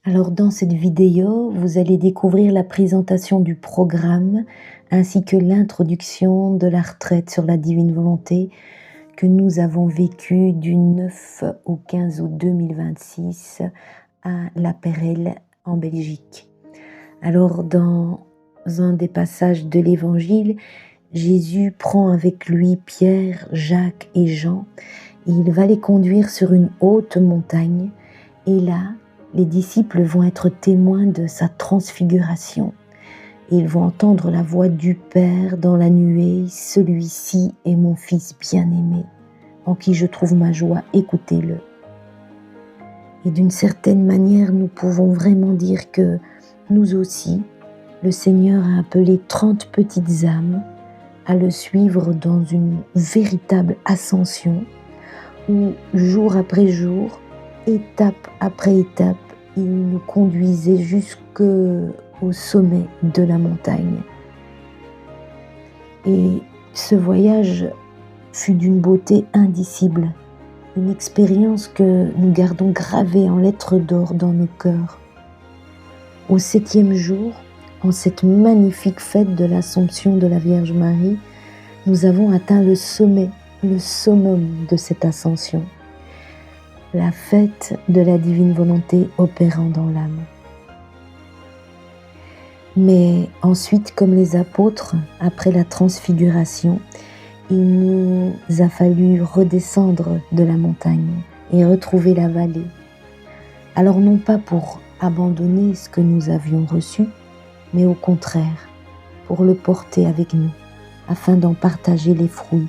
Alors dans cette vidéo, vous allez découvrir la présentation du programme ainsi que l'introduction de la retraite sur la divine volonté que nous avons vécue du 9 au 15 août 2026 à La Perelle en Belgique. Alors dans un des passages de l'Évangile, Jésus prend avec lui Pierre, Jacques et Jean et il va les conduire sur une haute montagne et là, les disciples vont être témoins de sa transfiguration. Ils vont entendre la voix du Père dans la nuée. Celui-ci est mon Fils bien-aimé, en qui je trouve ma joie, écoutez-le. Et d'une certaine manière, nous pouvons vraiment dire que nous aussi, le Seigneur a appelé 30 petites âmes à le suivre dans une véritable ascension où, jour après jour, étape après étape, il nous conduisait jusqu'au sommet de la montagne. Et ce voyage fut d'une beauté indicible, une expérience que nous gardons gravée en lettres d'or dans nos cœurs. Au 7e jour, en cette magnifique fête de l'Assomption de la Vierge Marie, nous avons atteint le sommet, le summum de cette ascension. La fête de la divine volonté opérant dans l'âme. Mais ensuite, comme les apôtres, après la transfiguration, il nous a fallu redescendre de la montagne et retrouver la vallée. Alors non pas pour abandonner ce que nous avions reçu, mais au contraire, pour le porter avec nous, afin d'en partager les fruits,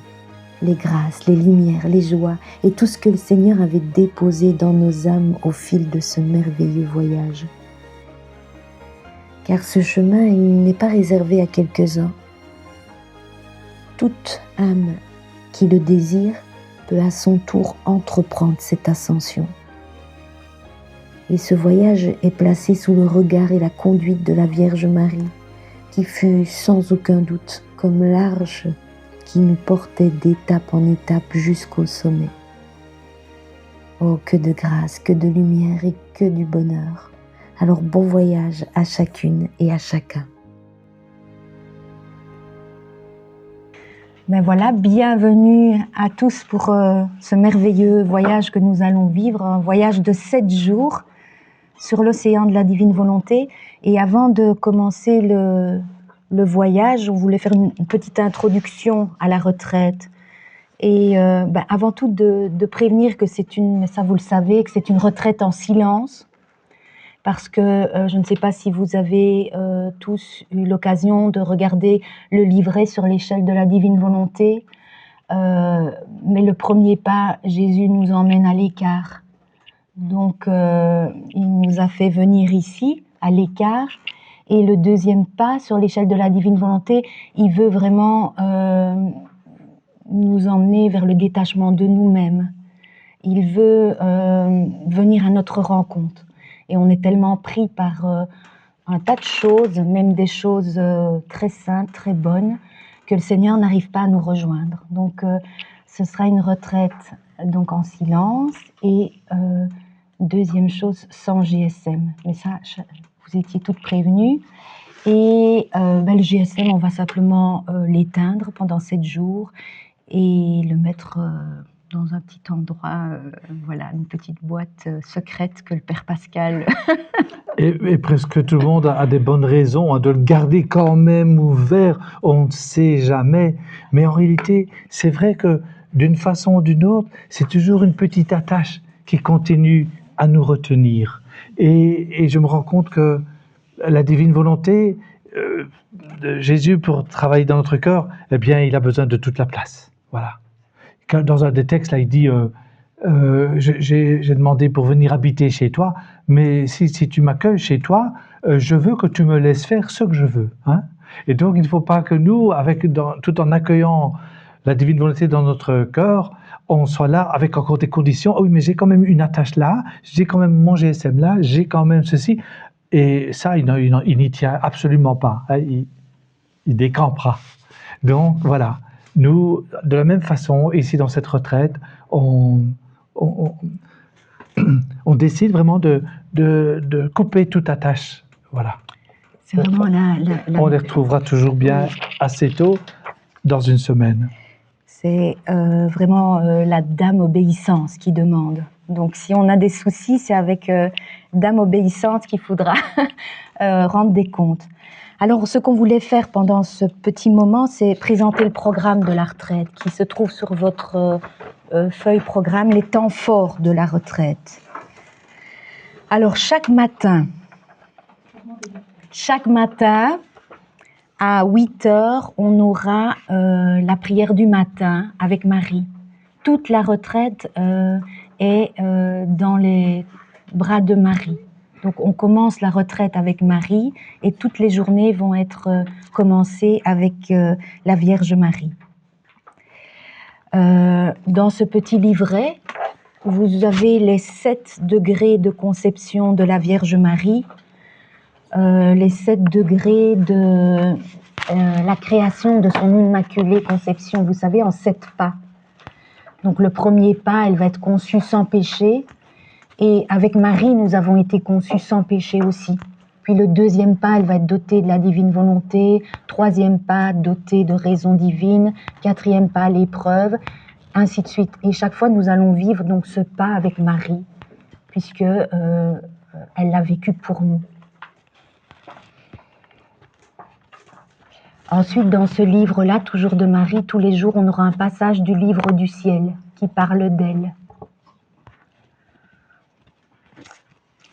les grâces, les lumières, les joies et tout ce que le Seigneur avait déposé dans nos âmes au fil de ce merveilleux voyage. Car ce chemin, il n'est pas réservé à quelques-uns. Toute âme qui le désire peut à son tour entreprendre cette ascension. Et ce voyage est placé sous le regard et la conduite de la Vierge Marie, qui fut sans aucun doute comme l'arche qui nous portait d'étape en étape jusqu'au sommet. Oh, que de grâce, que de lumière et que du bonheur. Alors bon voyage à chacune et à chacun. Ben voilà, bienvenue à tous pour ce merveilleux voyage que nous allons vivre, un voyage de 7 jours sur l'océan de la divine volonté. Et avant de commencer le voyage, on voulait faire une petite introduction à la retraite. Et avant tout de prévenir que mais ça vous le savez, que c'est une retraite en silence. Parce que je ne sais pas si vous avez tous eu l'occasion de regarder le livret sur l'échelle de la divine volonté. Mais le premier pas, Jésus nous emmène à l'écart. Donc, il nous a fait venir ici, à l'écart. Et le deuxième pas, sur l'échelle de la divine volonté, il veut vraiment nous emmener vers le détachement de nous-mêmes. Il veut venir à notre rencontre. Et on est tellement pris par un tas de choses, même des choses très saintes, très bonnes, que le Seigneur n'arrive pas à nous rejoindre. Donc, ce sera une retraite donc en silence et deuxième chose, sans GSM. Mais ça, vous étiez toutes prévenues. Et le GSM, on va simplement l'éteindre pendant 7 jours et le mettre dans un petit endroit, voilà, une petite boîte secrète que le Père Pascal... et presque tout le monde a des bonnes raisons de le garder quand même ouvert, on ne sait jamais. Mais en réalité, c'est vrai que d'une façon ou d'une autre, c'est toujours une petite attache qui continue à nous retenir. Et je me rends compte que la divine volonté de Jésus, pour travailler dans notre cœur, eh bien, il a besoin de toute la place. Voilà. Dans un des textes, là, il dit j'ai demandé pour venir habiter chez toi, mais si tu m'accueilles chez toi, je veux que tu me laisses faire ce que je veux. Hein? Et donc, il ne faut pas que nous, tout en accueillant la divine volonté dans notre cœur, on soit là avec encore des conditions. Oh oui, mais j'ai quand même une attache là, j'ai quand même mon GSM là, j'ai quand même ceci. Et ça, il n'y tient absolument pas. Hein? Il décampera. Donc, voilà. Nous, de la même façon, ici dans cette retraite, on on décide vraiment de couper toute attache. Voilà. C'est vraiment On les retrouvera toujours bien assez tôt dans une semaine. C'est vraiment la dame obéissance qui demande. Donc si on a des soucis, c'est avec dame obéissante qu'il faudra rendre des comptes. Alors ce qu'on voulait faire pendant ce petit moment, c'est présenter le programme de la retraite qui se trouve sur votre feuille programme, les temps forts de la retraite. Alors chaque matin, à 8 heures, on aura la prière du matin avec Marie. Toute la retraite est dans les bras de Marie. Donc on commence la retraite avec Marie et toutes les journées vont être commencées avec la Vierge Marie. Dans ce petit livret, vous avez les 7 degrés de conception de la Vierge Marie, les 7 degrés de la création de son Immaculée Conception, vous savez, en 7 pas. Donc le premier pas, elle va être conçue sans péché, et avec Marie, nous avons été conçus sans péché aussi. Puis le deuxième pas, elle va être dotée de la divine volonté, troisième pas, dotée de raison divine, quatrième pas, l'épreuve, ainsi de suite. Et chaque fois, nous allons vivre donc ce pas avec Marie, puisque elle l'a vécu pour nous. Ensuite, dans ce livre-là, toujours de Marie, tous les jours, on aura un passage du livre du ciel qui parle d'elle.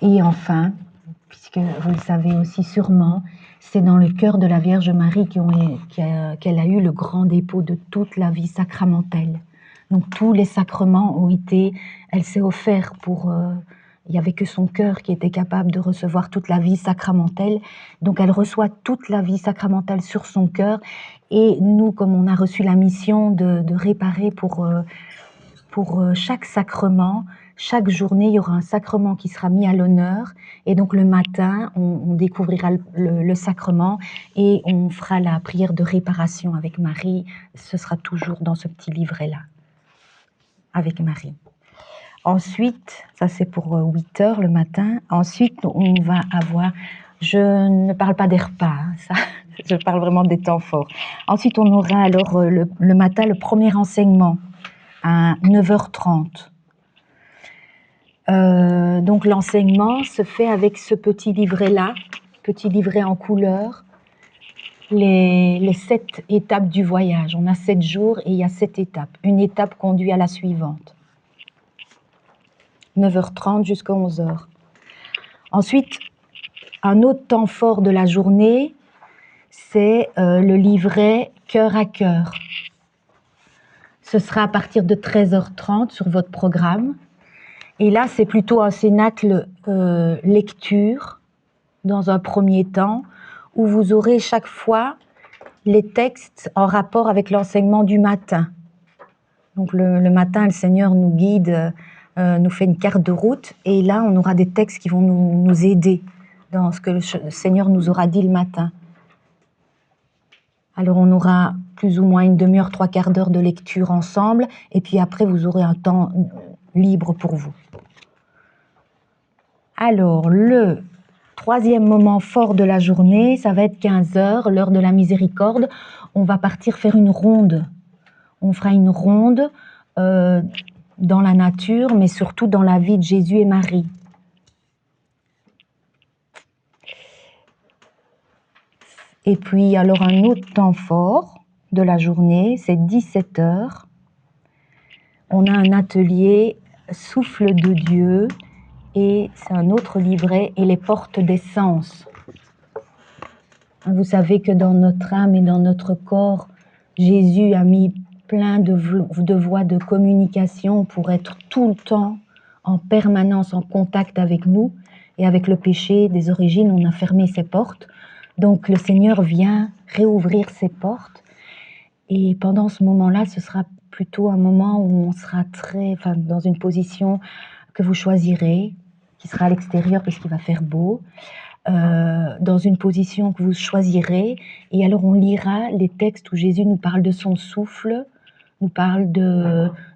Et enfin, puisque vous le savez aussi sûrement, c'est dans le cœur de la Vierge Marie qu'elle a eu le grand dépôt de toute la vie sacramentelle. Donc tous les sacrements ont été, elle s'est offerte pour... il n'y avait que son cœur qui était capable de recevoir toute la vie sacramentelle. Donc elle reçoit toute la vie sacramentelle sur son cœur. Et nous, comme on a reçu la mission de réparer pour chaque sacrement, chaque journée, il y aura un sacrement qui sera mis à l'honneur. Et donc le matin, on découvrira le sacrement et on fera la prière de réparation avec Marie. Ce sera toujours dans ce petit livret-là, avec Marie. Ensuite, ça c'est pour 8 heures le matin. Ensuite, on va avoir... Je ne parle pas des repas, hein, ça, je parle vraiment des temps forts. Ensuite, on aura alors le matin le premier enseignement à 9h30. Donc l'enseignement se fait avec ce petit livret-là, petit livret en couleur, les 7 étapes du voyage. On a 7 jours et il y a 7 étapes. Une étape conduit à la suivante. 9h30 jusqu'à 11h. Ensuite, un autre temps fort de la journée, c'est le livret cœur à cœur. Ce sera à partir de 13h30 sur votre programme. Et là, c'est plutôt un cénacle lecture, dans un premier temps, où vous aurez chaque fois les textes en rapport avec l'enseignement du matin. Donc le matin, le Seigneur nous guide, nous fait une carte de route, et là, on aura des textes qui vont nous aider dans ce que le Seigneur nous aura dit le matin. Alors on aura plus ou moins une demi-heure, 3/4 d'heure de lecture ensemble, et puis après, vous aurez un temps libre pour vous. Alors, le troisième moment fort de la journée, ça va être 15h, l'heure de la miséricorde. On va partir faire une ronde. On fera une ronde dans la nature, mais surtout dans la vie de Jésus et Marie. Et puis, alors, un autre temps fort de la journée, c'est 17h. On a un atelier Souffle de Dieu, et c'est un autre livret, et les portes des sens. Vous savez que dans notre âme et dans notre corps, Jésus a mis plein de voies de communication pour être tout le temps, en permanence, en contact avec nous. Et avec le péché des origines, on a fermé ces portes. Donc le Seigneur vient réouvrir ces portes. Et pendant ce moment-là, ce sera plutôt un moment où on sera dans une position que vous choisirez, qui sera à l'extérieur puisqu'il va faire beau, dans une position que vous choisirez, et alors on lira les textes où Jésus nous parle de son souffle, nous parle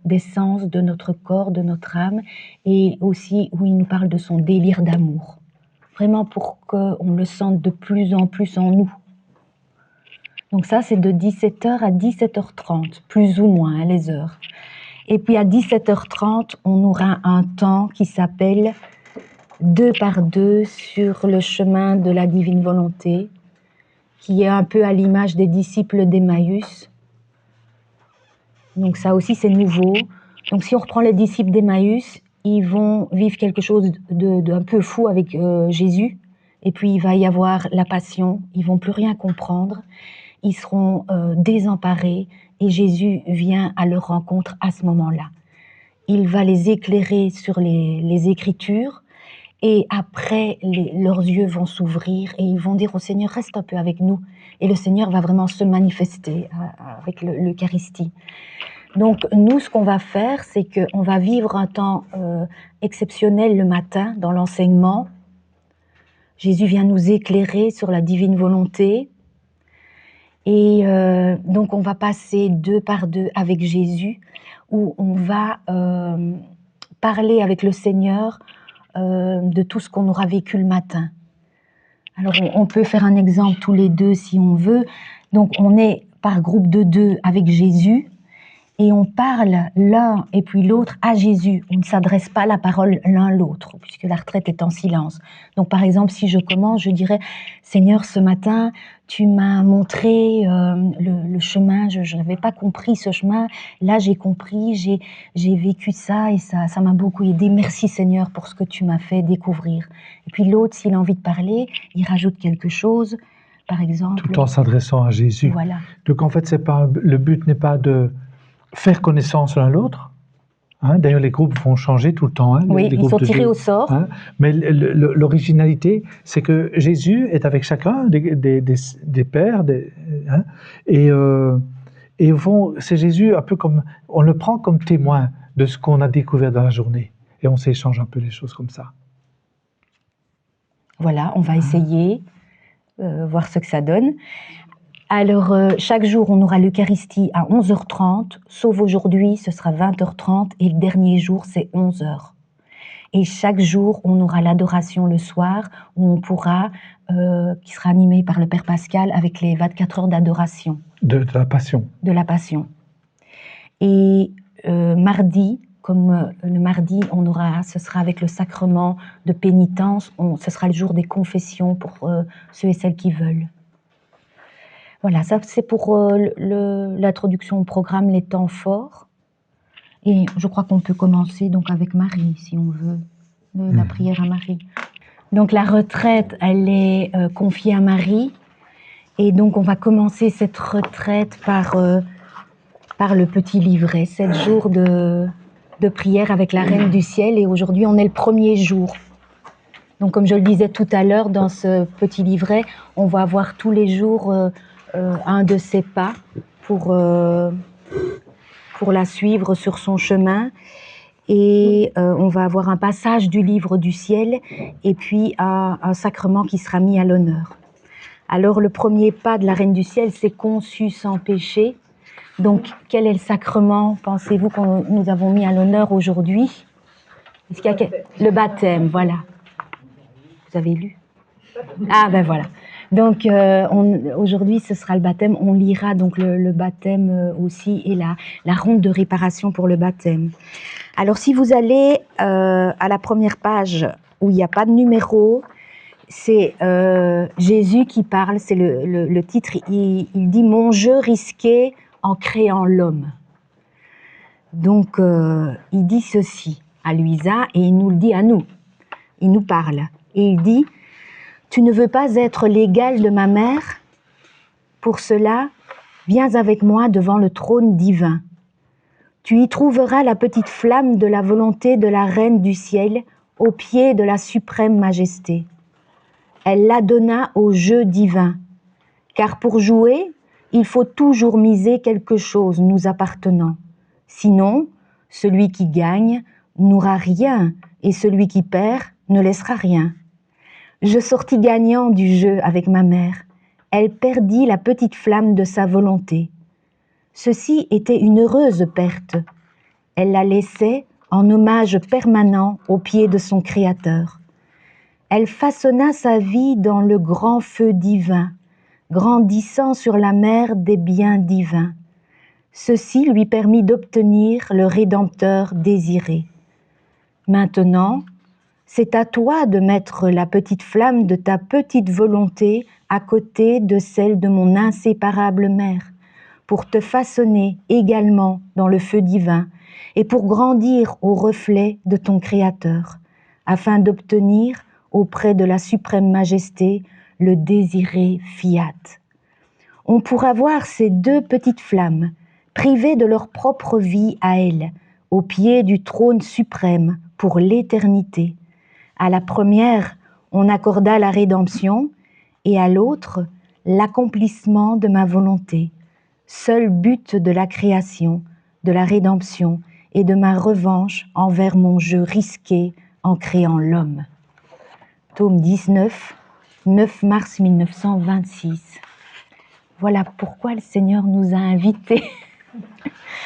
d'essence de notre corps, de notre âme, et aussi où il nous parle de son délire d'amour. Vraiment pour qu'on le sente de plus en plus en nous. Donc ça, c'est de 17h à 17h30, plus ou moins, les heures. Et puis à 17h30, on aura un temps qui s'appelle 2 par 2 sur le chemin de la divine volonté, qui est un peu à l'image des disciples d'Emmaüs. Donc ça aussi, c'est nouveau. Donc si on reprend les disciples d'Emmaüs, ils vont vivre quelque chose d'un peu fou avec Jésus. Et puis il va y avoir la passion, ils vont plus rien comprendre. Ils seront désemparés et Jésus vient à leur rencontre à ce moment-là. Il va les éclairer sur les Écritures et après, leurs yeux vont s'ouvrir et ils vont dire au Seigneur, reste un peu avec nous. Et le Seigneur va vraiment se manifester avec l'Eucharistie. Donc nous, ce qu'on va faire, c'est qu'on va vivre un temps exceptionnel le matin dans l'enseignement. Jésus vient nous éclairer sur la divine volonté. Et donc on va passer 2 par 2 avec Jésus, où on va parler avec le Seigneur de tout ce qu'on aura vécu le matin. Alors on peut faire un exemple tous les deux si on veut. Donc on est par groupe de 2 avec Jésus, et on parle l'un et puis l'autre à Jésus. On ne s'adresse pas la parole l'un l'autre, puisque la retraite est en silence. Donc par exemple, si je commence, je dirais « Seigneur, ce matin, tu m'as montré le chemin, je n'avais pas compris ce chemin, là j'ai compris, j'ai vécu ça et ça m'a beaucoup aidé. Merci Seigneur pour ce que tu m'as fait découvrir. » Et puis l'autre, s'il a envie de parler, il rajoute quelque chose, par exemple. Tout en s'adressant à Jésus. Voilà. Donc en fait, le but n'est pas de faire connaissance l'un l'autre. Hein, d'ailleurs, les groupes vont changer tout le temps. Hein, oui, les ils sont tirés au sort. Hein, mais l'originalité, c'est que Jésus est avec chacun des pères. Et au fond, c'est Jésus un peu comme... On le prend comme témoin de ce qu'on a découvert dans la journée. Et on s'échange un peu les choses comme ça. Voilà, on va essayer, voir ce que ça donne. Alors, chaque jour, on aura l'Eucharistie à 11h30, sauf aujourd'hui, ce sera 20h30, et le dernier jour, c'est 11h. Et chaque jour, on aura l'adoration le soir, où on pourra, qui sera animée par le Père Pascal, avec les 24 heures d'adoration. De la Passion. De la Passion. Et mardi, comme le mardi, ce sera avec le sacrement de pénitence, ce sera le jour des confessions pour ceux et celles qui veulent. Voilà, ça c'est pour l'introduction au programme, les temps forts. Et je crois qu'on peut commencer donc avec Marie, si on veut, la prière à Marie. Donc la retraite, elle est confiée à Marie. Et donc on va commencer cette retraite par le petit livret, 7 jours de prière avec la Reine du Ciel. Et aujourd'hui, on est le premier jour. Donc comme je le disais tout à l'heure, dans ce petit livret, on va avoir tous les jours... un de ses pas pour la suivre sur son chemin. Et on va avoir un passage du livre du ciel et puis un sacrement qui sera mis à l'honneur. Alors le premier pas de la Reine du Ciel, c'est conçu sans péché. Donc quel est le sacrement, pensez-vous, que nous avons mis à l'honneur aujourd'hui? Est-ce qu'il y a le baptême, voilà. Vous avez lu? Ah ben voilà. Donc aujourd'hui ce sera le baptême, on lira donc le baptême aussi et la ronde de réparation pour le baptême. Alors si vous allez à la première page où il n'y a pas de numéro, c'est Jésus qui parle, c'est le titre, il dit « Mon jeu risqué en créant l'homme ». Donc il dit ceci à Luisa et il nous le dit à nous, il nous parle et il dit « Tu ne veux pas être l'égal de ma mère? Pour cela, viens avec moi devant le trône divin. Tu y trouveras la petite flamme de la volonté de la Reine du Ciel au pied de la suprême majesté. Elle la donna au jeu divin, car pour jouer, il faut toujours miser quelque chose nous appartenant. Sinon, celui qui gagne n'aura rien et celui qui perd ne laissera rien. Je sortis gagnant du jeu avec ma mère. Elle perdit la petite flamme de sa volonté. Ceci était une heureuse perte. Elle la laissait en hommage permanent aux pieds de son Créateur. Elle façonna sa vie dans le grand feu divin, grandissant sur la mer des biens divins. Ceci lui permit d'obtenir le Rédempteur désiré. Maintenant, c'est à toi de mettre la petite flamme de ta petite volonté à côté de celle de mon inséparable mère, pour te façonner également dans le feu divin et pour grandir au reflet de ton Créateur, afin d'obtenir auprès de la suprême majesté le désiré fiat. On pourra voir ces deux petites flammes, privées de leur propre vie à elles, au pied du trône suprême pour l'éternité. À la première, on accorda la rédemption, et à l'autre, l'accomplissement de ma volonté, seul but de la création, de la rédemption et de ma revanche envers mon jeu risqué en créant l'homme. Tome 19, 9 mars 1926. Voilà pourquoi le Seigneur nous a invités.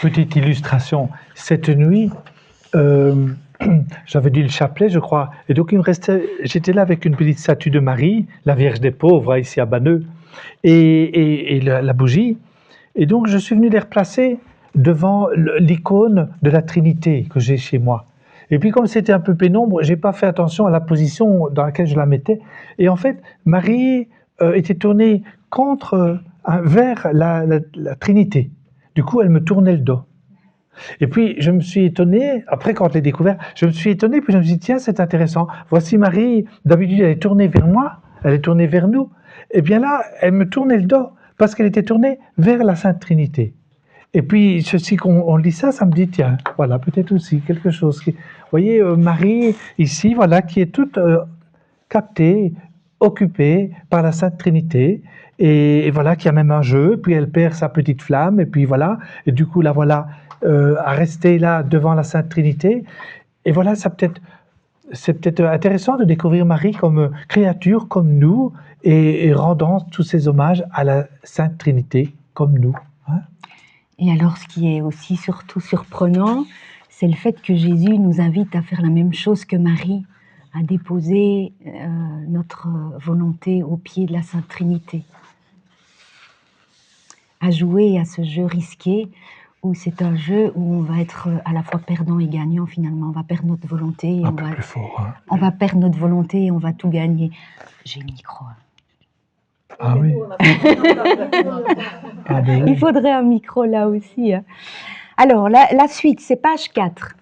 Petite illustration, cette nuit, j'avais dit le chapelet, je crois, et donc il me restait, j'étais là avec une petite statue de Marie, la Vierge des pauvres, ici à Banneux, et la bougie, et donc je suis venu les replacer devant l'icône de la Trinité que j'ai chez moi. Et puis comme c'était un peu pénombre, j'ai pas fait attention à la position dans laquelle je la mettais, et en fait, Marie était tournée vers la Trinité. Du coup, elle me tournait le dos. Et puis, je me suis étonné, après quand je l'ai découvert, je me suis étonné, puis je me suis dit, tiens, c'est intéressant. Voici Marie, d'habitude, elle est tournée vers moi, elle est tournée vers nous. Et bien là, elle me tournait le dos, parce qu'elle était tournée vers la Sainte Trinité. Et puis, ceci qu'on lit ça, ça me dit, tiens, voilà, peut-être aussi quelque chose. Vous voyez, Marie, ici, voilà, qui est toute captée, occupée par la Sainte Trinité, et voilà, qui a même un jeu, puis elle perd sa petite flamme, et puis voilà, et du coup, la voilà à rester là devant la Sainte Trinité. Et voilà, c'est peut-être intéressant de découvrir Marie comme créature, comme nous, et rendant tous ces hommages à la Sainte Trinité, comme nous. Hein? Et alors, ce qui est aussi surtout surprenant, c'est le fait que Jésus nous invite à faire la même chose que Marie, à déposer notre volonté au pied de la Sainte Trinité, à jouer à ce jeu risqué, où c'est un jeu où on va être à la fois perdant et gagnant finalement. On va perdre notre volonté et on va perdre notre volonté et on va tout gagner. J'ai le micro. Ah oui. Il faudrait un micro là aussi. Alors, la suite, c'est page 4.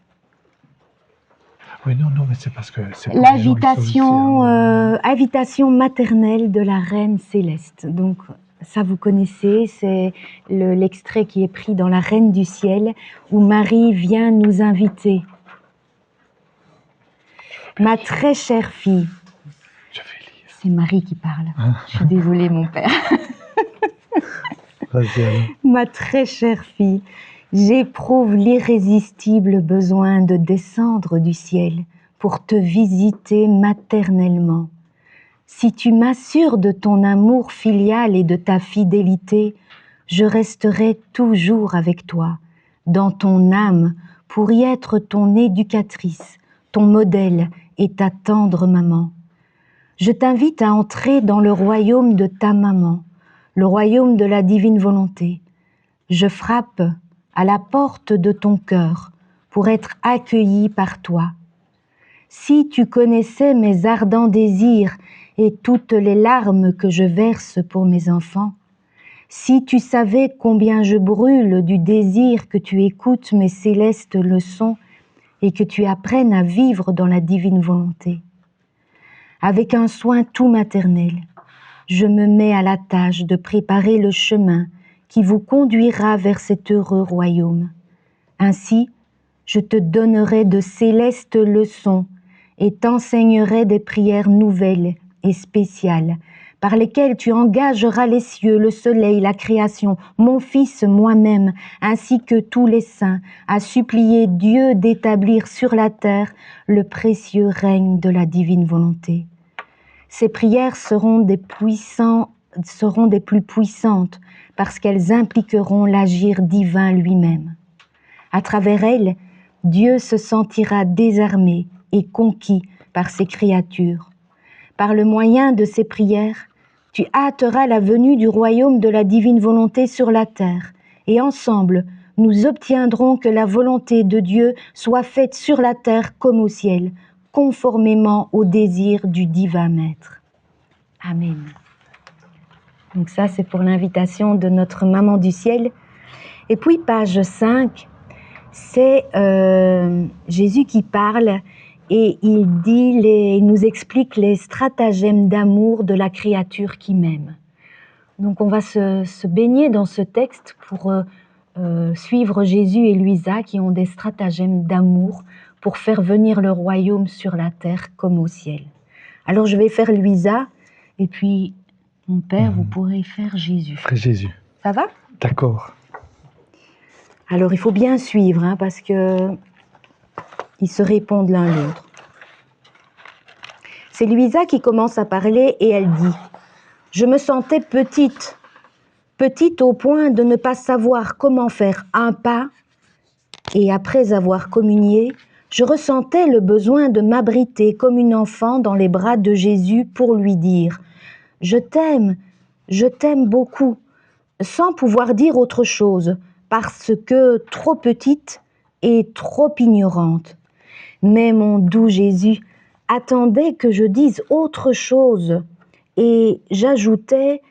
Oui, non, mais c'est parce que... L'invitation invitation maternelle de la Reine Céleste. Donc, ça vous connaissez, c'est l'extrait qui est pris dans La Reine du Ciel, où Marie vient nous inviter. Ma très chère fille. Je vais lire. C'est Marie qui parle. Je suis désolée, mon père. Ma très chère fille, j'éprouve l'irrésistible besoin de descendre du ciel pour te visiter maternellement. Si tu m'assures de ton amour filial et de ta fidélité, je resterai toujours avec toi, dans ton âme, pour y être ton éducatrice, ton modèle et ta tendre maman. Je t'invite à entrer dans le royaume de ta maman, le royaume de la divine volonté. Je frappe à la porte de ton cœur pour être accueilli par toi. Si tu connaissais mes ardents désirs et toutes les larmes que je verse pour mes enfants, si tu savais combien je brûle du désir que tu écoutes mes célestes leçons et que tu apprennes à vivre dans la divine volonté. Avec un soin tout maternel, je me mets à la tâche de préparer le chemin qui vous conduira vers cet heureux royaume. Ainsi, je te donnerai de célestes leçons et t'enseignerai des prières nouvelles et spéciales par lesquelles tu engageras les cieux, le soleil, la création, mon Fils, moi-même, ainsi que tous les saints, à supplier Dieu d'établir sur la terre le précieux règne de la divine volonté. Ces prières seront des puissants seront des plus puissantes parce qu'elles impliqueront l'agir divin lui-même. À travers elles, Dieu se sentira désarmé et conquis par ses créatures. Par le moyen de ces prières, tu hâteras la venue du royaume de la divine volonté sur la terre, et ensemble, nous obtiendrons que la volonté de Dieu soit faite sur la terre comme au ciel, conformément au désir du divin Maître. Amen. Donc ça, c'est pour l'invitation de notre Maman du Ciel. Et puis, page 5, c'est Jésus qui parle et il nous explique les stratagèmes d'amour de la créature qui m'aime. Donc, on va se baigner dans ce texte pour suivre Jésus et Luisa qui ont des stratagèmes d'amour pour faire venir le royaume sur la terre comme au ciel. Alors, je vais faire Luisa et puis... Mon Père, vous pourrez faire Jésus. Frère Jésus. Ça va? D'accord. Alors, il faut bien suivre, hein, parce que ils se répondent l'un l'autre. C'est Luisa qui commence à parler et elle dit « Je me sentais petite, petite au point de ne pas savoir comment faire un pas, et après avoir communié, je ressentais le besoin de m'abriter comme une enfant dans les bras de Jésus pour lui dire « Je t'aime beaucoup, sans pouvoir dire autre chose, parce que trop petite et trop ignorante. Mais mon doux Jésus attendait que je dise autre chose, et j'ajoutais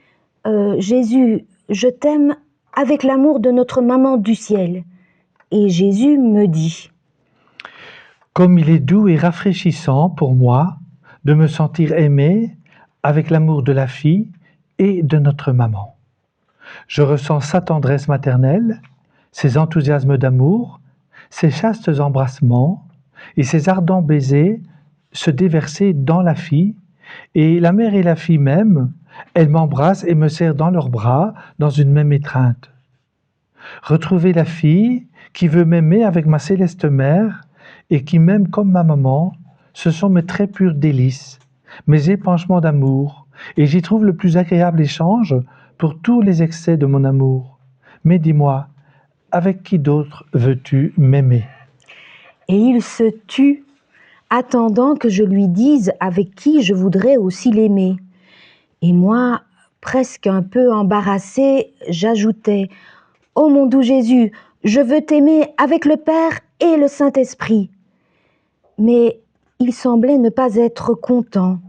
Jésus, je t'aime avec l'amour de notre maman du ciel. Et Jésus me dit, comme il est doux et rafraîchissant pour moi de me sentir aimé avec l'amour de la fille et de notre maman. Je ressens sa tendresse maternelle, ses enthousiasmes d'amour, ses chastes embrassements et ses ardents baisers se déverser dans la fille, et la mère et la fille même, elles m'embrassent et me serrent dans leurs bras dans une même étreinte. Retrouver la fille qui veut m'aimer avec ma céleste mère et qui m'aime comme ma maman, ce sont mes très purs délices, mes épanchements d'amour, et j'y trouve le plus agréable échange pour tous les excès de mon amour. Mais dis-moi, avec qui d'autre veux-tu m'aimer? et il se tut, attendant que je lui dise avec qui je voudrais aussi l'aimer. Et moi, presque un peu embarrassée, j'ajoutais « Oh mon doux Jésus, je veux t'aimer avec le Père et le Saint-Esprit. » Mais il semblait ne pas être content,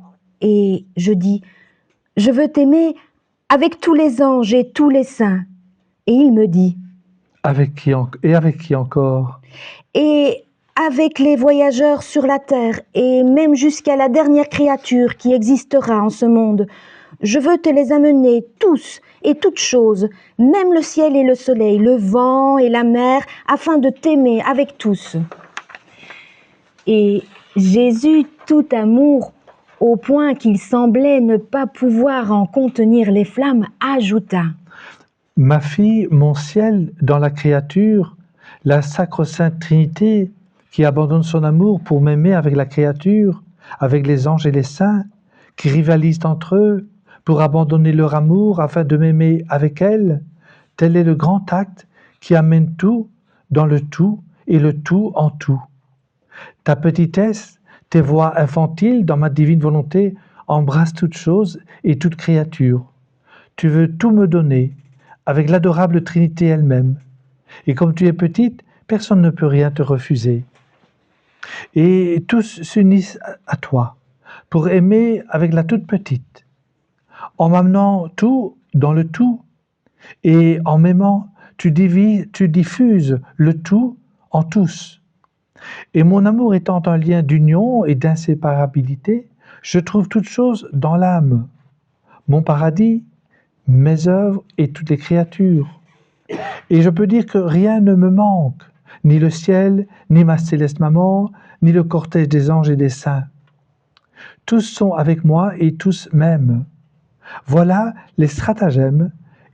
et je dis « Je veux t'aimer avec tous les anges et tous les saints. » Et il me dit « avec qui encore? » Et avec les voyageurs sur la terre, et même jusqu'à la dernière créature qui existera en ce monde. Je veux te les amener tous et toutes choses, même le ciel et le soleil, le vent et la mer, afin de t'aimer avec tous. Et Jésus, tout amour, au point qu'il semblait ne pas pouvoir en contenir les flammes, ajouta « Ma fille, mon ciel, dans la créature, la sacro-sainte Trinité, qui abandonne son amour pour m'aimer avec la créature, avec les anges et les saints, qui rivalisent entre eux, pour abandonner leur amour afin de m'aimer avec elle, tel est le grand acte qui amène tout dans le tout et le tout en tout. Ta petitesse, tes voix infantiles dans ma divine volonté embrassent toutes choses et toute créature. Tu veux tout me donner, avec l'adorable Trinité elle-même. Et comme tu es petite, personne ne peut rien te refuser. Et tous s'unissent à toi pour aimer avec la toute petite. En m'amenant tout dans le tout, et en m'aimant, tu diffuses le tout en tous. Et mon amour étant un lien d'union et d'inséparabilité, je trouve toutes choses dans l'âme, mon paradis, mes œuvres et toutes les créatures. Et je peux dire que rien ne me manque, ni le ciel, ni ma céleste maman, ni le cortège des anges et des saints. Tous sont avec moi et tous m'aiment. Voilà les stratagèmes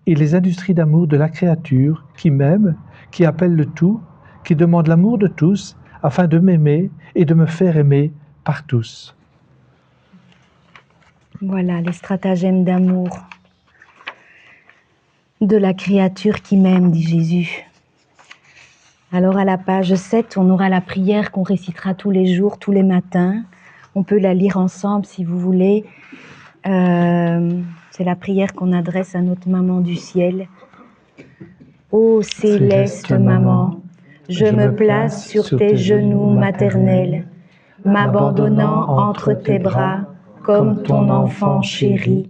et les industries d'amour de la créature qui m'aime, qui appelle le tout, qui demande l'amour de tous, afin de m'aimer et de me faire aimer par tous. Voilà les stratagèmes d'amour de la créature qui m'aime, dit Jésus. Alors à la page 7, on aura la prière qu'on récitera tous les jours, tous les matins. On peut la lire ensemble si vous voulez. C'est la prière qu'on adresse à notre maman du ciel. Ô céleste maman, je me place sur tes genoux maternels, m'abandonnant entre tes bras comme ton enfant chéri,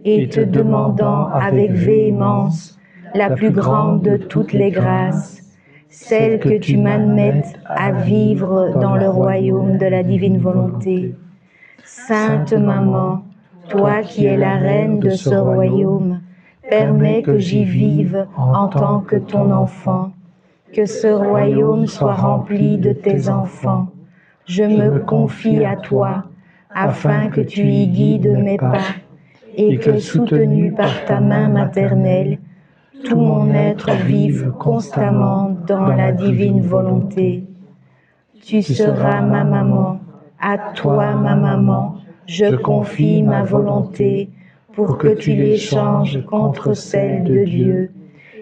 et te demandant avec véhémence la plus grande de toutes les grâces, celle que tu m'admettes à vivre dans le royaume de la divine volonté. Sainte Maman, toi qui es la reine de ce royaume, permets que j'y vive en tant que ton enfant, que ce royaume soit rempli de tes enfants. Je me confie à toi, afin que tu y guides mes pas, et que, soutenu par ta main maternelle, tout mon être vive constamment dans la divine volonté. Tu seras ma maman, à toi ma maman, je confie ma volonté, pour que tu l'échanges contre celle de Dieu,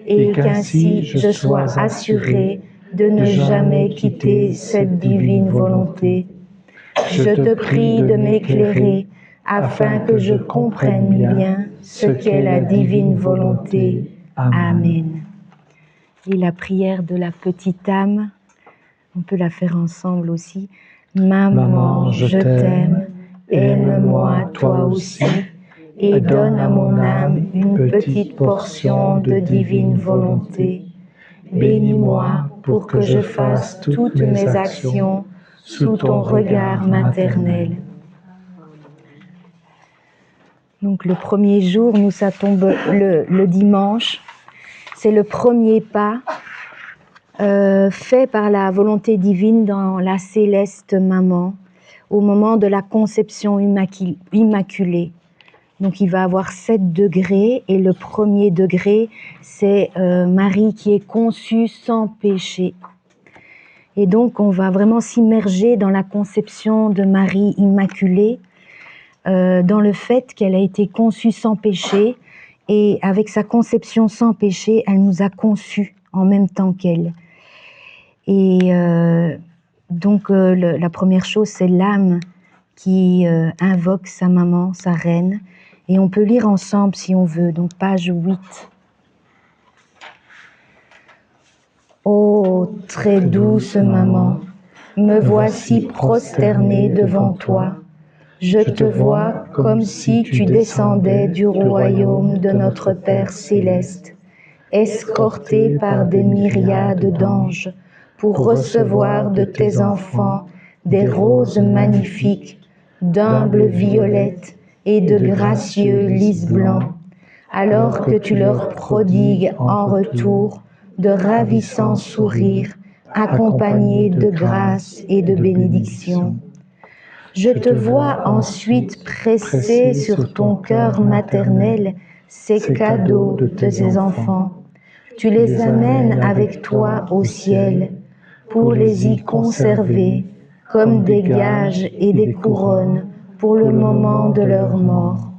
et qu'ainsi je sois assurée de ne jamais quitter cette divine volonté. Je te prie de m'éclairer, afin que je comprenne bien ce qu'est la divine volonté. Amen. Et la prière de la petite âme, on peut la faire ensemble aussi. Maman, je t'aime, aime-moi toi aussi, et donne à mon âme une petite portion de divine volonté. Bénis-moi pour que je fasse toutes mes actions sous ton regard maternel. Donc le premier jour, nous ça tombe le dimanche. C'est le premier pas fait par la volonté divine dans la céleste maman au moment de la conception immaculée. Donc il va avoir 7 degrés et le premier degré, c'est Marie qui est conçue sans péché. Et donc on va vraiment s'immerger dans la conception de Marie immaculée, dans le fait qu'elle a été conçue sans péché, et avec sa conception sans péché, elle nous a conçus en même temps qu'elle. Et donc la première chose, c'est l'âme qui invoque sa maman, sa reine, et on peut lire ensemble si on veut, donc page 8. Ô très douce maman, me voici prosternée devant toi. Je te vois comme si tu descendais du royaume de notre Père céleste, escortée par des myriades d'anges, pour recevoir de tes enfants des roses magnifiques, d'humbles violettes et de gracieux lys blancs, alors que tu leur prodigues en retour de ravissants sourires accompagnés de grâce et de bénédiction. Je te vois ensuite presser sur ton cœur maternel ces cadeaux de tes enfants. Tu les amènes avec toi au ciel pour les y conserver comme des gages et des couronnes pour le moment de leur mort.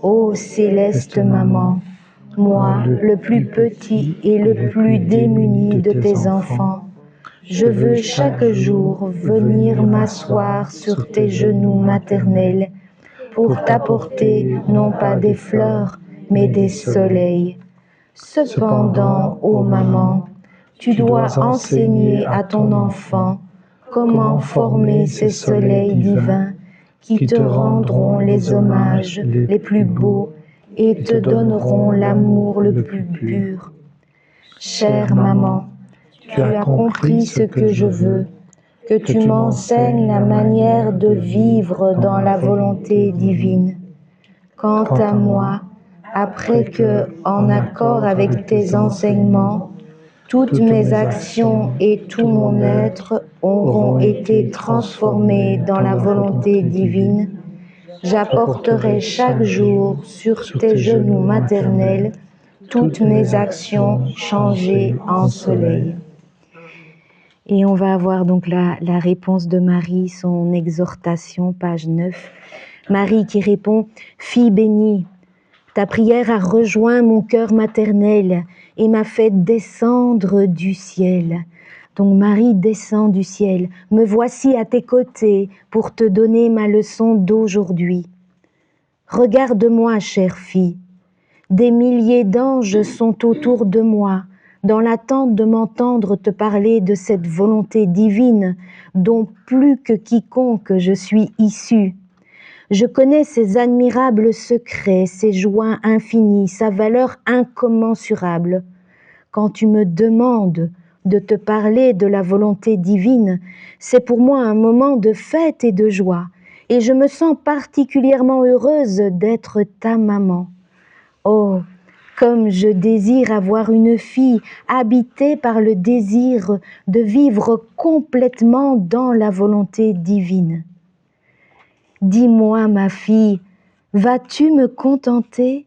Ô céleste maman, moi, le plus petit et le plus démuni de tes enfants, je veux chaque jour venir m'asseoir sur tes genoux maternels pour t'apporter non pas des fleurs, mais des soleils. Cependant, ô maman, tu dois enseigner à ton enfant comment former ces soleils divins qui te rendront les hommages les plus beaux et te donneront l'amour le plus pur. Chère maman, tu as compris ce que je veux, que tu m'enseignes la manière de vivre dans la volonté divine. Quant à moi, après que, en accord avec tes enseignements, toutes mes actions et tout mon être auront été transformés dans la volonté divine, j'apporterai chaque jour sur tes genoux maternels toutes mes actions changées en soleil. Et on va avoir donc la réponse de Marie, son exhortation, page 9. Marie qui répond « Fille bénie, Ta prière a rejoint mon cœur maternel et m'a fait descendre du ciel. Donc Marie descend du ciel. Me voici à tes côtés pour te donner ma leçon d'aujourd'hui. Regarde-moi, chère fille. Des milliers d'anges sont autour de moi, dans l'attente de m'entendre te parler de cette volonté divine dont plus que quiconque je suis issue. Je connais ses admirables secrets, ses joies infinies, sa valeur incommensurable. Quand tu me demandes de te parler de la volonté divine, c'est pour moi un moment de fête et de joie, et je me sens particulièrement heureuse d'être ta maman. Oh, comme je désire avoir une fille habitée par le désir de vivre complètement dans la volonté divine. Dis-moi, ma fille, vas-tu me contenter ?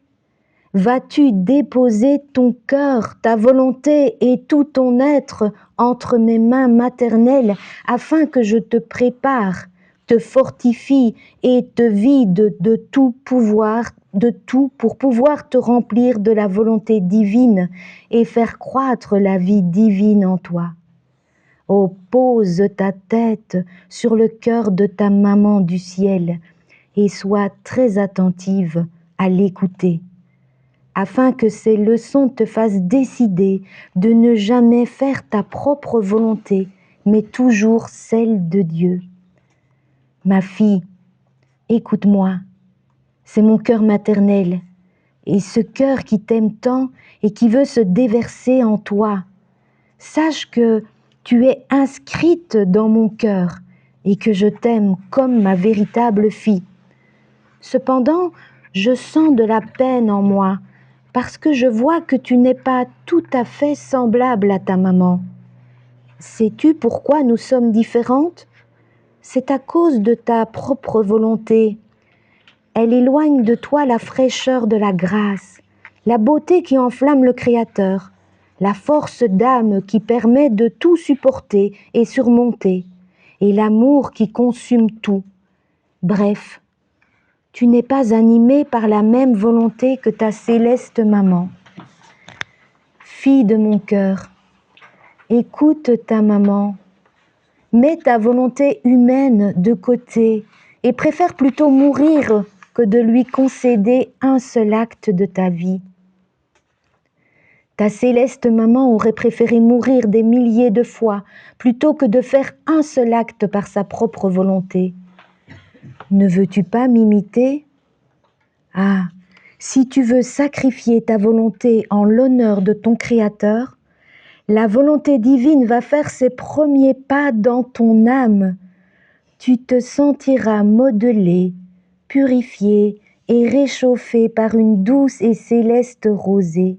Vas-tu déposer ton cœur, ta volonté et tout ton être entre mes mains maternelles afin que je te prépare, te fortifie et te vide de tout pouvoir, de tout pour pouvoir te remplir de la volonté divine et faire croître la vie divine en toi. Oh, pose ta tête sur le cœur de ta maman du ciel et sois très attentive à l'écouter, afin que ces leçons te fassent décider de ne jamais faire ta propre volonté, mais toujours celle de Dieu. Ma fille, écoute-moi, c'est mon cœur maternel, et ce cœur qui t'aime tant et qui veut se déverser en toi. Sache que tu es inscrite dans mon cœur et que je t'aime comme ma véritable fille. Cependant, je sens de la peine en moi parce que je vois que tu n'es pas tout à fait semblable à ta maman. Sais-tu pourquoi nous sommes différentes ? C'est à cause de ta propre volonté. Elle éloigne de toi la fraîcheur de la grâce, la beauté qui enflamme le Créateur, la force d'âme qui permet de tout supporter et surmonter, et l'amour qui consume tout. Bref, tu n'es pas animée par la même volonté que ta céleste maman. Fille de mon cœur, écoute ta maman, mets ta volonté humaine de côté et préfère plutôt mourir que de lui concéder un seul acte de ta vie. Ta céleste maman aurait préféré mourir des milliers de fois plutôt que de faire un seul acte par sa propre volonté. Ne veux-tu pas m'imiter ? Ah, si tu veux sacrifier ta volonté en l'honneur de ton Créateur, la volonté divine va faire ses premiers pas dans ton âme. Tu te sentiras modelé, purifié et réchauffé par une douce et céleste rosée.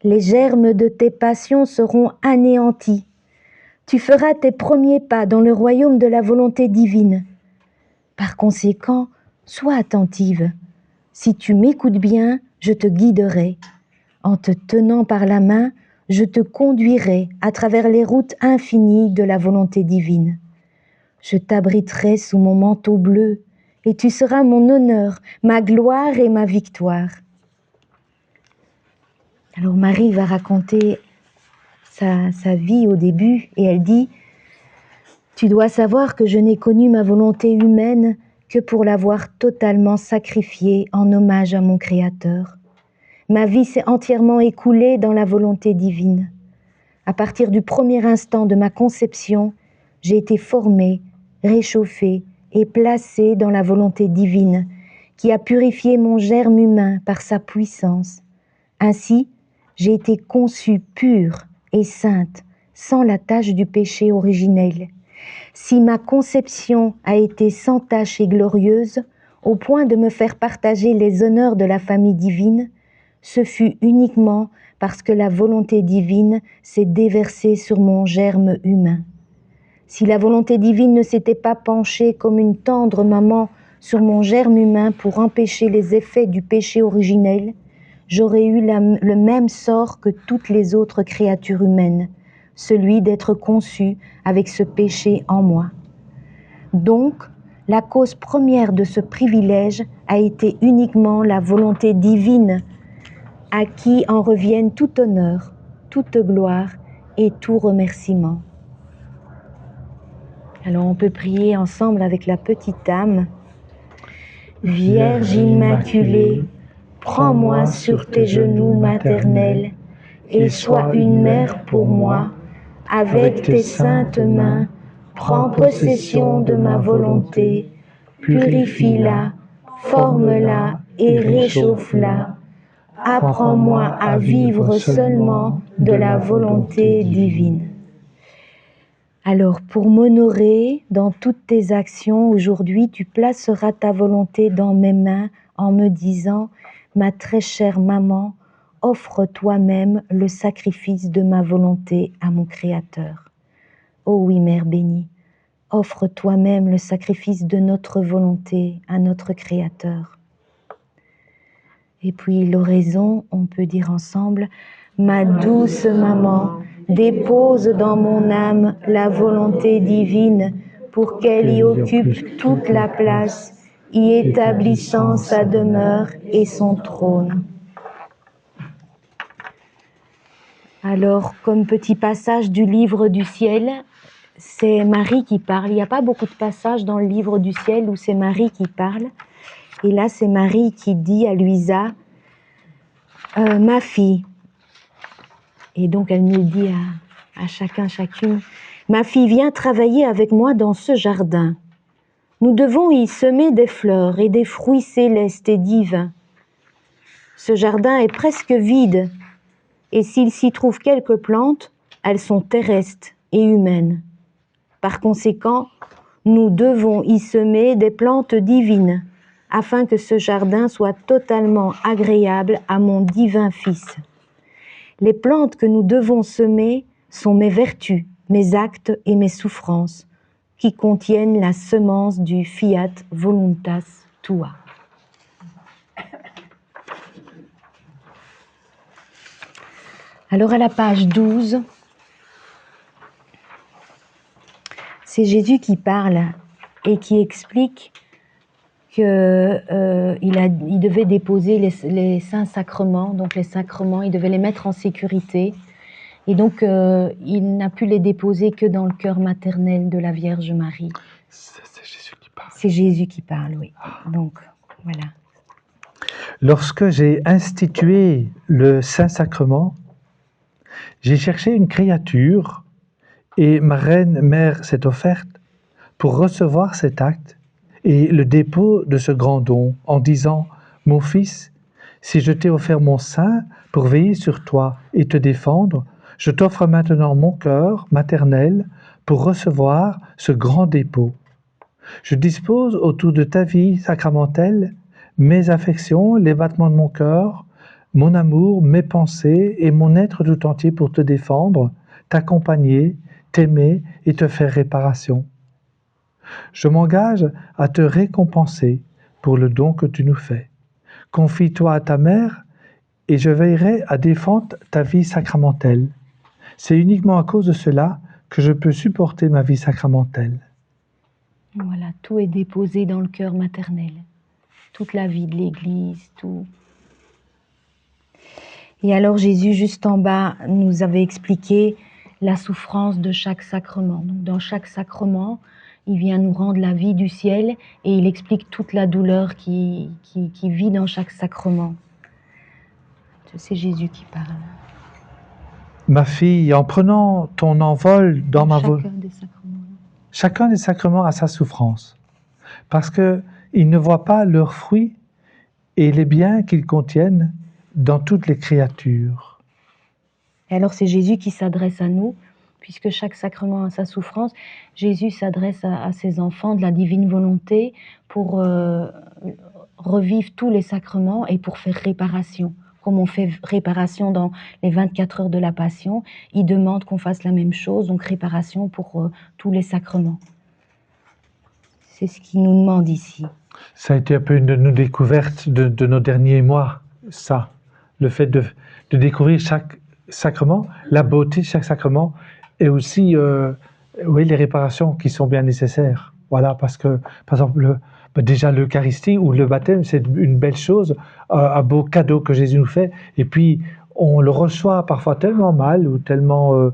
Les germes de tes passions seront anéantis. Tu feras tes premiers pas dans le royaume de la volonté divine. Par conséquent, sois attentive. Si tu m'écoutes bien, je te guiderai. En te tenant par la main, je te conduirai à travers les routes infinies de la volonté divine. Je t'abriterai sous mon manteau bleu et tu seras mon honneur, ma gloire et ma victoire. Alors Marie va raconter sa vie au début et elle dit « Tu dois savoir que je n'ai connu ma volonté humaine que pour l'avoir totalement sacrifiée en hommage à mon Créateur. Ma vie s'est entièrement écoulée dans la volonté divine. À partir du premier instant de ma conception, j'ai été formée, réchauffée et placée dans la volonté divine qui a purifié mon germe humain par sa puissance. Ainsi, j'ai été conçue pure et sainte, sans la tache du péché originel. Si ma conception a été sans tache et glorieuse, au point de me faire partager les honneurs de la famille divine, ce fut uniquement parce que la volonté divine s'est déversée sur mon germe humain. Si la volonté divine ne s'était pas penchée comme une tendre maman sur mon germe humain pour empêcher les effets du péché originel, j'aurais eu le même sort que toutes les autres créatures humaines, celui d'être conçue avec ce péché en moi. Donc, La cause première de ce privilège a été uniquement la volonté divine, à qui en reviennent tout honneur, toute gloire et tout remerciement. Alors on peut prier ensemble avec la petite âme. Vierge immaculée, prends-moi sur tes genoux maternels et sois une mère pour moi. Avec tes saintes mains, prends possession de ma volonté, purifie-la, forme-la et réchauffe-la. Apprends-moi à vivre seulement de la volonté divine. Alors, pour m'honorer dans toutes tes actions, aujourd'hui, tu placeras ta volonté dans mes mains en me disant « Ma très chère maman, offre toi-même le sacrifice de ma volonté à mon Créateur. » Oh oui, Mère bénie, offre toi-même le sacrifice de notre volonté à notre Créateur. Et puis l'oraison, on peut dire ensemble « Ma douce maman, dépose dans mon âme la volonté divine pour qu'elle y occupe toute la place, y établissant sa demeure et son trône. » Alors, comme petit passage du livre du ciel, c'est Marie qui parle. Il n'y a pas beaucoup de passages dans le livre du ciel où c'est Marie qui parle. Et là, c'est Marie qui dit à Luisa, ma fille, et donc elle nous le dit à chacun, chacune, ma fille, viens travailler avec moi dans ce jardin. Nous devons y semer des fleurs et des fruits célestes et divins. Ce jardin est presque vide, et s'il s'y trouve quelques plantes, elles sont terrestres et humaines. Par conséquent, nous devons y semer des plantes divines, afin que ce jardin soit totalement agréable à mon divin Fils. Les plantes que nous devons semer sont mes vertus, mes actes et mes souffrances, qui contiennent la semence du fiat voluntas tua. Alors à la page 12, c'est Jésus qui parle et qui explique qu'il devait déposer les saints sacrements, donc les sacrements, il devait les mettre en sécurité. Et donc, il n'a pu les déposer que dans le cœur maternel de la Vierge Marie. C'est Jésus qui parle. C'est Jésus qui parle, oui. Donc, voilà. Lorsque j'ai institué le Saint-Sacrement, j'ai cherché une créature et ma reine mère s'est offerte pour recevoir cet acte et le dépôt de ce grand don en disant « Mon fils, si je t'ai offert mon sein pour veiller sur toi et te défendre, je t'offre maintenant mon cœur maternel pour recevoir ce grand dépôt. Je dispose autour de ta vie sacramentelle mes affections, les battements de mon cœur, mon amour, mes pensées et mon être tout entier pour te défendre, t'accompagner, t'aimer et te faire réparation. Je m'engage à te récompenser pour le don que tu nous fais. Confie-toi à ta mère et je veillerai à défendre ta vie sacramentelle. C'est uniquement à cause de cela que je peux supporter ma vie sacramentelle. » Voilà, tout est déposé dans le cœur maternel. Toute la vie de l'Église, tout. Et alors Jésus, juste en bas, nous avait expliqué la souffrance de chaque sacrement. Donc, dans chaque sacrement, il vient nous rendre la vie du ciel et il explique toute la douleur qui vit dans chaque sacrement. C'est Jésus qui parle. Ma fille, en prenant ton envol dans ma volonté, chacun des sacrements a sa souffrance, parce qu'ils ne voient pas leurs fruits et les biens qu'ils contiennent dans toutes les créatures. Et alors c'est Jésus qui s'adresse à nous, puisque chaque sacrement a sa souffrance. Jésus s'adresse à ses enfants de la divine volonté pour revivre tous les sacrements et pour faire réparation. Comme on fait réparation dans les 24 heures de la Passion, il demande qu'on fasse la même chose, donc réparation pour tous les sacrements. C'est ce qu'il nous demande ici. Ça a été un peu une de nos découvertes de nos derniers mois, ça. Le fait de découvrir chaque sacrement, la beauté de chaque sacrement, et aussi oui, les réparations qui sont bien nécessaires. Voilà, parce que, par exemple, déjà l'Eucharistie ou le baptême, c'est une belle chose, un beau cadeau que Jésus nous fait, et puis on le reçoit parfois tellement mal ou tellement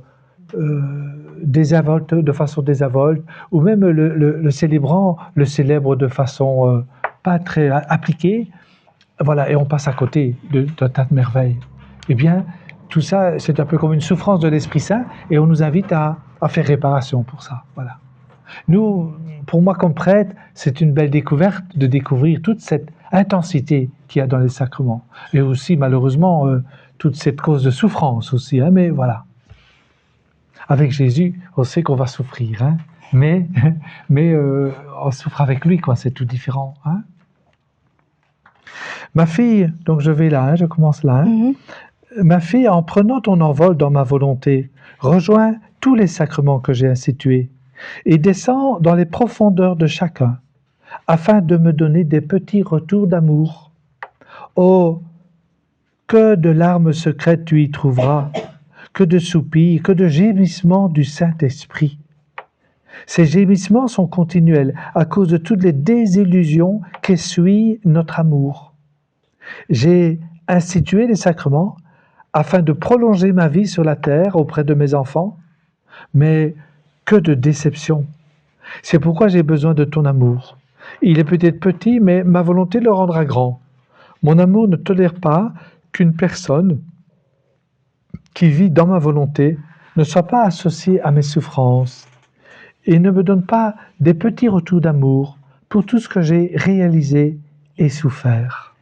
désinvolte, de façon désinvolte, ou même le célébrant le célèbre de façon pas très appliquée, voilà, et on passe à côté d'un tas de merveilles. Eh bien, tout ça, c'est un peu comme une souffrance de l'Esprit Saint, et on nous invite à faire réparation pour ça. Voilà. Nous, pour moi comme prêtre, c'est une belle découverte de découvrir toute cette intensité qu'il y a dans les sacrements, et aussi malheureusement toute cette cause de souffrance aussi. Hein, mais voilà, avec Jésus, on sait qu'on va souffrir, hein, mais on souffre avec lui, quoi. C'est tout différent. Hein. Ma fille, donc je vais là, hein, je commence là. Hein. Ma fille, en prenant ton envol dans ma volonté, rejoins tous les sacrements que j'ai institués et descends dans les profondeurs de chacun, afin de me donner des petits retours d'amour. Oh, que de larmes secrètes tu y trouveras, que de soupirs, que de gémissements du Saint-Esprit. Ces gémissements sont continuels à cause de toutes les désillusions qu'essuie notre amour. J'ai institué les sacrements afin de prolonger ma vie sur la terre auprès de mes enfants, mais que de déception. C'est pourquoi j'ai besoin de ton amour. Il est peut-être petit, mais ma volonté le rendra grand. Mon amour ne tolère pas qu'une personne qui vit dans ma volonté ne soit pas associée à mes souffrances et ne me donne pas des petits retours d'amour pour tout ce que j'ai réalisé et souffert.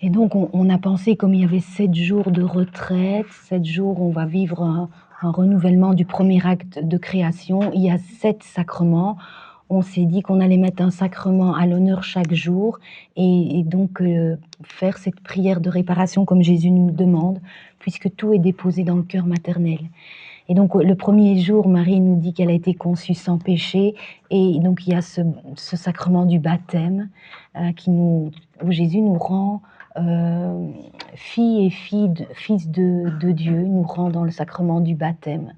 Et donc, on a pensé, comme il y avait 7 jours de retraite, 7 jours où on va vivre un renouvellement du premier acte de création, il y a 7 sacrements. On s'est dit qu'on allait mettre un sacrement à l'honneur chaque jour et donc faire cette prière de réparation comme Jésus nous le demande, puisque tout est déposé dans le cœur maternel. Et donc le premier jour, Marie nous dit qu'elle a été conçue sans péché, et donc il y a ce sacrement du baptême où Jésus nous rend fille et fils de Dieu, nous rend dans le sacrement du baptême.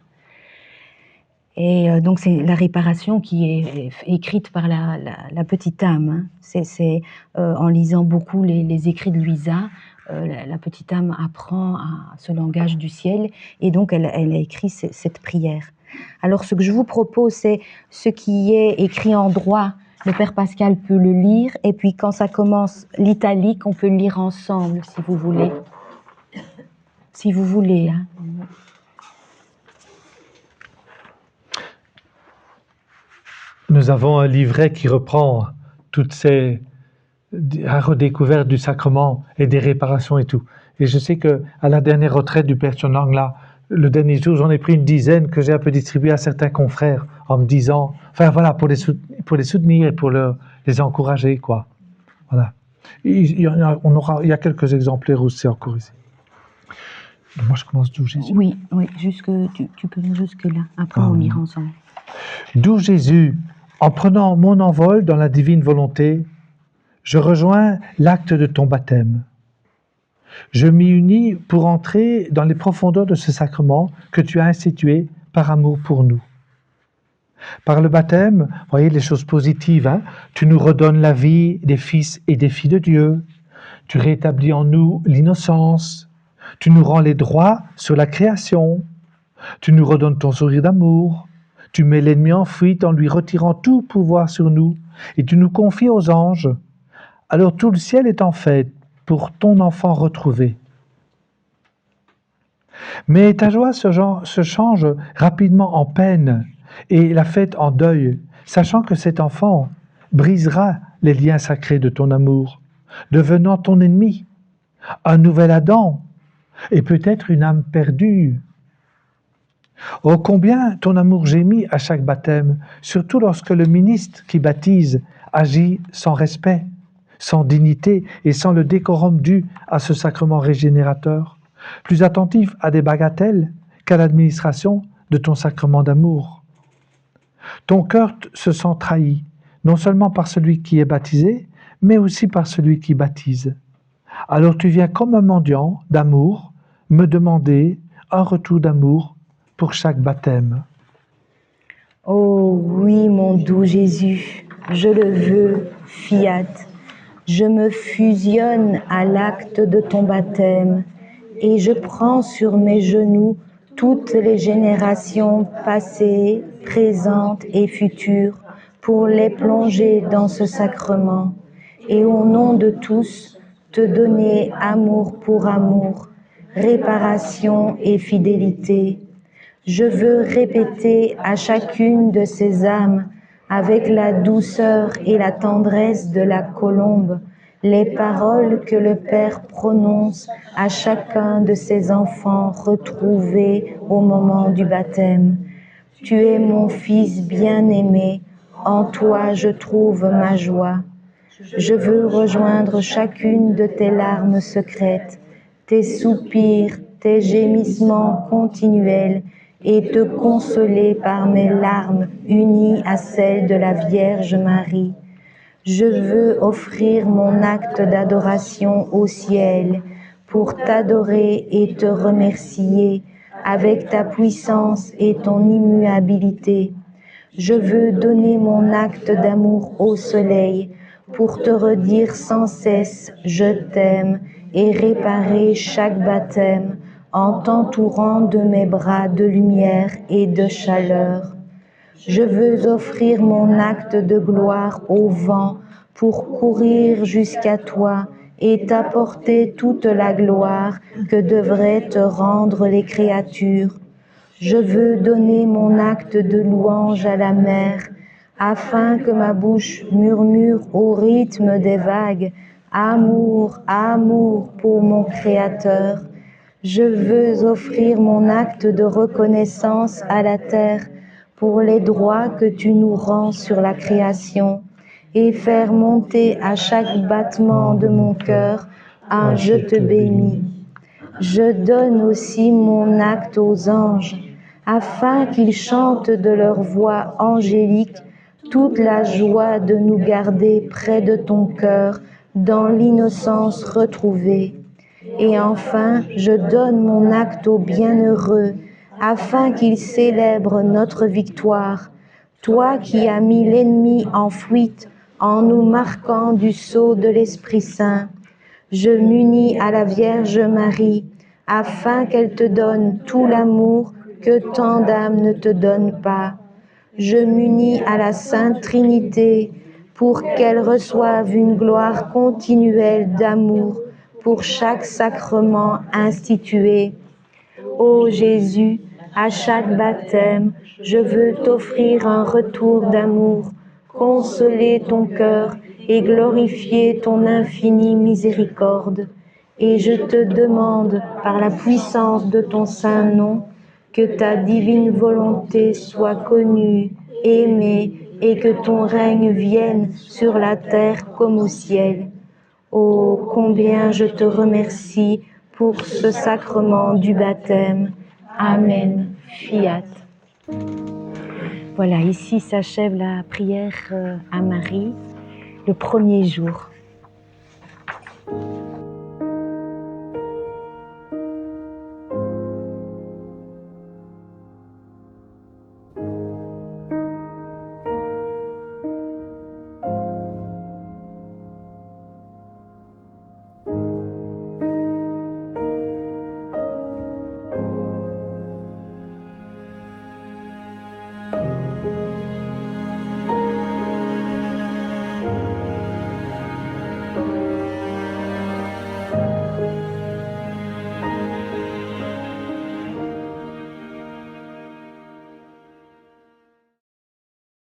Et donc c'est la réparation qui est écrite par la petite âme. Hein. C'est en lisant beaucoup les écrits de Luisa, la petite âme apprend ce langage du ciel, et donc elle a écrit cette prière. Alors ce que je vous propose, c'est ce qui est écrit en droit. Le Père Pascal peut le lire, et puis quand ça commence l'italique, on peut le lire ensemble, si vous voulez. Si vous voulez. Hein. Nous avons un livret qui reprend toutes ces redécouvertes du sacrement et des réparations et tout. Et je sais qu'à la dernière retraite du Père Chonang, là, le dernier jour, j'en ai pris une dizaine que j'ai un peu distribué à certains confrères en me disant, enfin voilà, pour les soutenir et pour les encourager, quoi. Voilà. Il y a quelques exemplaires aussi encore ici. Moi, je commence d'où Jésus. Oui, tu peux lire jusque là. Après, on lira ensemble. D'où Jésus, en prenant mon envol dans la divine volonté, je rejoins l'acte de ton baptême. Je m'y unis pour entrer dans les profondeurs de ce sacrement que tu as institué par amour pour nous. Par le baptême, voyez les choses positives, hein, tu nous redonnes la vie des fils et des filles de Dieu, tu rétablis en nous l'innocence, tu nous rends les droits sur la création, tu nous redonnes ton sourire d'amour, tu mets l'ennemi en fuite en lui retirant tout pouvoir sur nous, et tu nous confies aux anges. Alors tout le ciel est en fête pour ton enfant retrouvé. Mais ta joie se change rapidement en peine et la fête en deuil, sachant que cet enfant brisera les liens sacrés de ton amour, devenant ton ennemi, un nouvel Adam et peut-être une âme perdue. Oh, combien ton amour gémit à chaque baptême, surtout lorsque le ministre qui baptise agit sans respect, sans dignité et sans le décorum dû à ce sacrement régénérateur, plus attentif à des bagatelles qu'à l'administration de ton sacrement d'amour. Ton cœur se sent trahi, non seulement par celui qui est baptisé, mais aussi par celui qui baptise. Alors tu viens comme un mendiant d'amour me demander un retour d'amour pour chaque baptême. Oh oui, mon doux Jésus, je le veux, fiat. Je me fusionne à l'acte de ton baptême et je prends sur mes genoux toutes les générations passées, présentes et futures pour les plonger dans ce sacrement et au nom de tous te donner amour pour amour, réparation et fidélité. Je veux répéter à chacune de ces âmes, avec la douceur et la tendresse de la colombe, les paroles que le Père prononce à chacun de ses enfants retrouvés au moment du baptême. Tu es mon Fils bien-aimé, en toi je trouve ma joie. Je veux rejoindre chacune de tes larmes secrètes, tes soupirs, tes gémissements continuels, et te consoler par mes larmes unies à celles de la Vierge Marie. Je veux offrir mon acte d'adoration au ciel pour t'adorer et te remercier avec ta puissance et ton immuabilité. Je veux donner mon acte d'amour au soleil pour te redire sans cesse « je t'aime » et réparer chaque baptême en t'entourant de mes bras de lumière et de chaleur. Je veux offrir mon acte de gloire au vent pour courir jusqu'à toi et t'apporter toute la gloire que devraient te rendre les créatures. Je veux donner mon acte de louange à la mer, afin que ma bouche murmure au rythme des vagues « Amour, amour pour mon Créateur ». Je veux offrir mon acte de reconnaissance à la terre pour les droits que tu nous rends sur la création et faire monter à chaque battement de mon cœur un « Je te bénis ». Je donne aussi mon acte aux anges, afin qu'ils chantent de leur voix angélique toute la joie de nous garder près de ton cœur dans l'innocence retrouvée. Et enfin, je donne mon acte aux bienheureux, afin qu'ils célèbrent notre victoire. Toi qui as mis l'ennemi en fuite en nous marquant du sceau de l'Esprit Saint, je m'unis à la Vierge Marie, afin qu'elle te donne tout l'amour que tant d'âmes ne te donnent pas. Je m'unis à la Sainte Trinité pour qu'elle reçoive une gloire continuelle d'amour pour chaque sacrement institué. Ô Jésus, à chaque baptême, je veux t'offrir un retour d'amour, consoler ton cœur et glorifier ton infinie miséricorde. Et je te demande, par la puissance de ton saint nom, que ta divine volonté soit connue, aimée, et que ton règne vienne sur la terre comme au ciel. Oh, combien je te remercie pour ce sacrement du baptême. Amen. Fiat. Voilà, ici s'achève la prière à Marie, le premier jour.